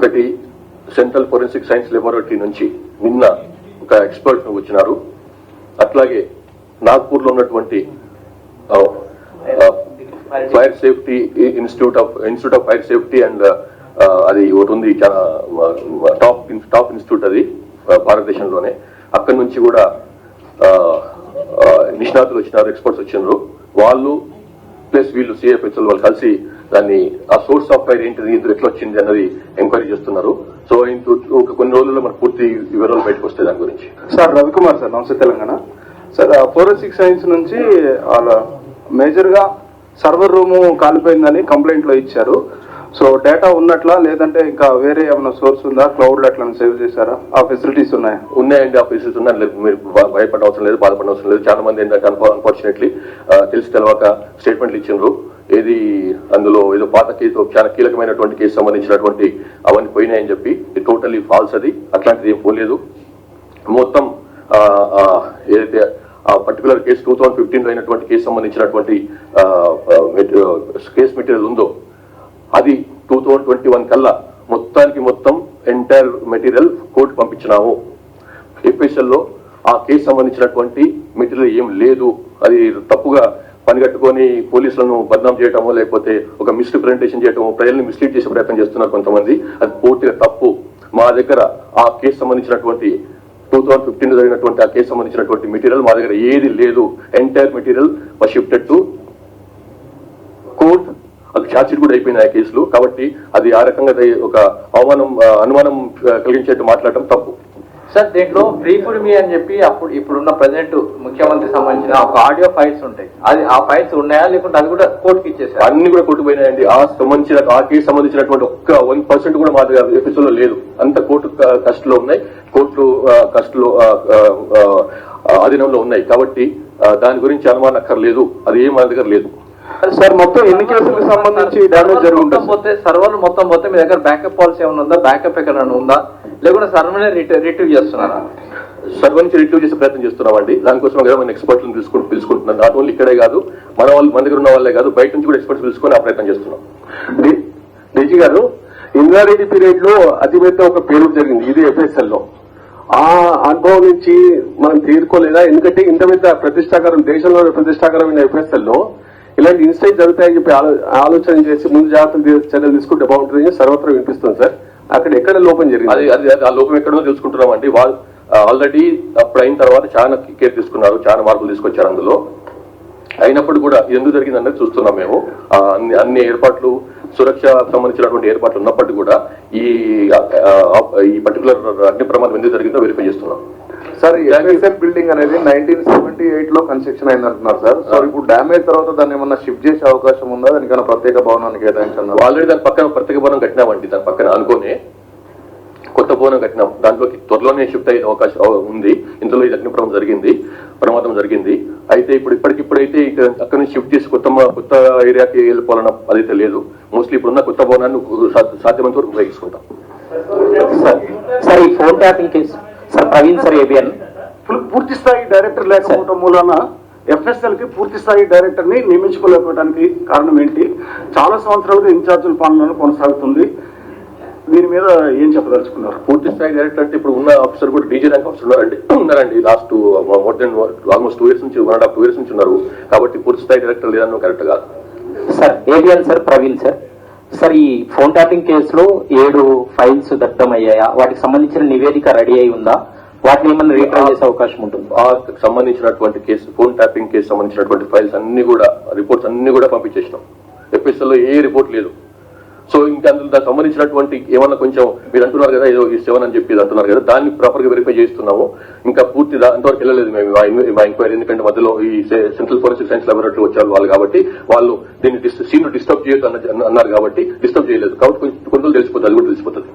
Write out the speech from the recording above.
ఒకటి central forensic science laboratory నుంచి నిన్న ఒక ఎక్స్పర్ట్ వచ్చినారు. అట్లాగే నాగ్పూర్ లో ఉన్నటువంటి fire safety institute of fire safety and అది ఒకటి ఉంది, చాలా టాప్ ఇన్స్టిట్యూట్ అది భారతదేశంలోనే. అక్కడి నుంచి కూడా నిష్ణాతులు వచ్చినారు, ఎక్స్పర్ట్స్ వచ్చినారు. వాళ్ళు ప్లస్ వీళ్ళు సిఎఫ్ఎస్ఎల్ వాళ్ళు కలిసి దాన్ని ఆ సోర్స్ ఆఫ్ ఫైర్ ఏంటిది, ఇందులో ఎట్లా వచ్చింది అన్నది ఎంక్వైరీ చేస్తున్నారు. సో కొన్ని రోజుల్లో మనకు పూర్తి వివరాలు బయటకు వస్తాయి దాని గురించి. సార్ రవికుమార్ సార్, నమస్తే తెలంగాణ. సార్ ఫోరెన్సిక్ సైన్స్ నుంచి వాళ్ళ మేజర్ గా సర్వర్ రూమ్ కాలిపోయిందని కంప్లైంట్ లో ఇచ్చారు. సో డేటా ఉన్నట్లా లేదంటే ఇంకా వేరే ఏమైనా సోర్స్ ఉందా, క్లౌడ్ లో అట్లా సేవ్ చేశారా? ఆ ఫెసిలిటీస్ ఉన్నాయా? ఉన్నాయండి, ఆ ఫెసిలిటీస్ ఉన్నాయి. మీరు భయపడ అవసరం లేదు, బాధపడ అవసరం లేదు. చాలా మంది ఏంటంటే అన్ఫార్చునేట్లీ తెలిసి తెలవక స్టేట్మెంట్లు ఇచ్చిండ్రు. ఏది అందులో ఏదో పాత కేసు, చాలా కీలకమైనటువంటి కేసు సంబంధించినటువంటి అవన్నీ పోయినాయని చెప్పి. ఇది టోటల్లీ ఫాల్స్. అది అట్లాంటిది ఏం పోలేదు. మొత్తం ఏదైతే ఆ పర్టికులర్ కేసు 2015 అయినటువంటి కేసు సంబంధించినటువంటి కేసు మెటీరియల్ ఉందో అది 2021 కల్లా మొత్తానికి మొత్తం ఎంటైర్ మెటీరియల్ కోర్టు పంపించినాము. ఎఫ్ఎస్ఎల్ లో ఆ కేసు సంబంధించినటువంటి మెటీరియల్ ఏం లేదు. అది తప్పుగా పనిగట్టుకొని పోలీసులను బదనాం చేయటమో లేకపోతే ఒక మిస్రిప్రజెంటేషన్ చేయటమో, ప్రజల్ని మిస్లీడ్ చేసే ప్రయత్నం చేస్తున్నారు కొంతమంది. అది పూర్తిగా తప్పు. మా దగ్గర ఆ కేసు సంబంధించినటువంటి 2015 జరిగినటువంటి ఆ కేసు సంబంధించినటువంటి మెటీరియల్ మా దగ్గర ఏది లేదు. Entire material was shifted to court. అది ఛార్జ్ షీట్ కూడా అయిపోయినాయి ఆ కేసులు. కాబట్టి అది ఆ రకంగా ఒక అనుమానం కలిగించేట్టు మాట్లాడటం తప్పు. సార్ దీంట్లో ఫ్రీ ఫుడ్ మీ అని చెప్పి ఇప్పుడున్న ప్రెసిడెంట్ ముఖ్యమంత్రి సంబంధించిన ఒక ఆడియో ఫైల్స్ ఉంటాయి. అది ఆ ఫైల్స్ ఉన్నాయా లేకుంటే అది కూడా కోర్టుకి ఇచ్చేసారు? అన్ని కూడా కోర్టు పోయినాయండి. ఆ కేసు సంబంధించినటువంటి ఒక్క 1% కూడా మా ఎఫ్ఎస్ఎల్ లో లేదు. అంత కోర్టు కస్టడీలో ఉన్నాయి, కోర్టు కస్టడీలో అధీనంలో ఉన్నాయి. కాబట్టి దాని గురించి అనుమానం అక్కర్లేదు. అది ఏం మన దగ్గర లేదు. సార్ మొత్తం ఎన్ని కేసులకు సంబంధించి డ్యామేజ్ జరుగుతుంది? సర్వర్లు మొత్తం మీ దగ్గర బ్యాకప్ పాలసీ ఏమైనా ఉందా? బ్యాకప్ ఎక్కడైనా ఉందా? లేకుంటే సర్వర్ని రిట్రీవ్ చేస్తున్నారా? సర్వర్ నుంచి రిట్రీవ్ చేసే ప్రయత్నం చేస్తున్నామండి. దానికోసం కదా మన ఎక్స్పర్ట్లను పిలుచుకుంటున్నాం. నాట్ ఓన్లీ ఇక్కడే కాదు, మన దగ్గర ఉన్న వాళ్ళే కాదు, బయట నుంచి కూడా ఎక్స్పర్ట్స్ పిలుచుకొని ఆ ప్రయత్నం చేస్తున్నాం. డీజీ గారు, ఇంద్రారెడ్డి పీరియడ్ లో అతిపెద్ద ఒక పేరు జరిగింది ఇది ఎఫ్ఎస్ఎల్ లో. ఆ అనుభవం నుంచి మనం తీరుకోలేదా? ఎందుకంటే ఇంత పెద్ద ప్రతిష్టాకరం, దేశంలో ప్రతిష్టాకరమైన ఎఫ్ఎస్ఎల్ లో ఇలాంటి ఇన్సిడెంట్ జరుగుతాయని చెప్పి ఆలోచన చేసి ముందు జాగ్రత్తలు చర్యలు తీసుకుంటే బాగుంటుందని సర్వత్రా వినిపిస్తుంది సార్. అక్కడ ఎక్కడ లోపం జరిగింది? అది ఆ లోపం ఎక్కడో తెలుసుకుంటున్నామండి. వాళ్ళు ఆల్రెడీ అప్పుడు అయిన తర్వాత చాలా కేర్ తీసుకున్నారు, చాలా మార్పులు తీసుకొచ్చారు అందులో. అయినప్పుడు కూడా ఎందుకు జరిగింది అన్నది చూస్తున్నాం మేము. అన్ని ఏర్పాట్లు, సురక్ష సంబంధించినటువంటి ఏర్పాట్లు ఉన్నప్పటికీ కూడా ఈ పర్టికులర్ అగ్ని ప్రమాదం ఎందుకు జరిగిందో వెరిఫై చేస్తున్నాం. సార్ ఎఫ్ఎస్ఎల్ బిల్డింగ్ అనేది 1978 లో కన్స్ట్రక్షన్ అయింది అంటున్నారు సార్. సో ఇప్పుడు డ్యామేజ్ తర్వాత దాన్ని ఏమన్నా షిఫ్ట్ చేసే అవకాశం ఉందా? దానికన్నా ప్రత్యేక భవనానికి కేటాయించారు? ఆల్రెడీ దాని పక్కన ప్రత్యేక భవనం కట్టినామండి. దాని పక్కన అనుకునే కొత్త భవనం కట్టినాం. దాంట్లోకి త్వరలోనే షిఫ్ట్ అయ్యే అవకాశం ఉంది. ఇందులో ఇది అగ్ని ప్రమాదం జరిగింది. అయితే ఇప్పటికిప్పుడైతే అక్కడ నుంచి షిఫ్ట్ చేసి కొత్త ఏరియాకి వెళ్ళిపోవాలన్న అదైతే లేదు. మోస్ట్లీ ఇప్పుడున్న కొత్త భవనాన్ని సాధ్యమైనంత వరకు ఉపయోగించుకుంటాం. సార్ ఈ phone tapping case sir Praveen sir ABN పూర్తి స్థాయి డైరెక్టర్ లేకపోవడం మూలన ఎఫ్ఎస్ఎల్ కి పూర్తి స్థాయి డైరెక్టర్ ని నియమించుకోలేకపోవడానికి కారణం ఏంటి? చాలా సంవత్సరాలుగా ఇన్ఛార్జీల పాలన కొనసాగుతుంది. దీని మీద ఏం చెప్పదలుచుకున్నారు? పూర్తి స్థాయి డైరెక్టర్ అంటే ఇప్పుడు ఉన్న ఆఫీసర్ కూడా డీజీ ర్యాంక్ ఆఫీసర్ ఉన్నారండి. Last more than almost 2 years నుంచి 1.5 years నుంచి ఉన్నారు. కాబట్టి పూర్తి స్థాయి డైరెక్టర్ లేదన్న కరెక్ట్ కాదు. Sir ABN sir Praveen sir. Sir ఈ ఫోన్ ట్యాపింగ్ కేసులో 7 ఫైల్స్ దగ్ధమయ్యాయా? వాటికి సంబంధించిన నివేదిక రెడీ అయి ఉందా? వాటిని ఏమన్నా రీట్రై చేసే అవకాశం ఉంటుంది? ఆ సంబంధించినటువంటి కేసు, ఫోన్ ట్యాపింగ్ కేసు సంబంధించినటువంటి ఫైల్స్ అన్ని కూడా, రిపోర్ట్స్ అన్ని కూడా పంపించేసినాం. ఎఫ్ఎస్ఎల్ లో ఏ రిపోర్ట్ లేదు. సో ఇంకా అందులో దానికి సంబంధించినటువంటి ఏమన్నా కొంచెం మీరు అంటున్నారు కదా, ఏదో ఈ 7 అని చెప్పి అంటున్నారు కదా, దాన్ని ప్రాపర్ గా వెరిఫై చేస్తున్నాము. ఇంకా పూర్తి అంతవరకు వెళ్ళలేదు మేము మా ఎంక్వైరీ. ఎందుకంటే మధ్యలో ఈ సెంట్రల్ ఫోరెన్సిక్ సైన్స్ లాబొరేటరీ వచ్చారు వాళ్ళు. కాబట్టి వాళ్ళు దీన్ని సీన్ డిస్టర్బ్ చేయొద్దు అన్నారు కాబట్టి డిస్టర్బ్ చేయలేదు. కాబట్టి కొన్ని రోజులు తెలిసిపోతుంది, అది కూడా తెలిసిపోతుంది.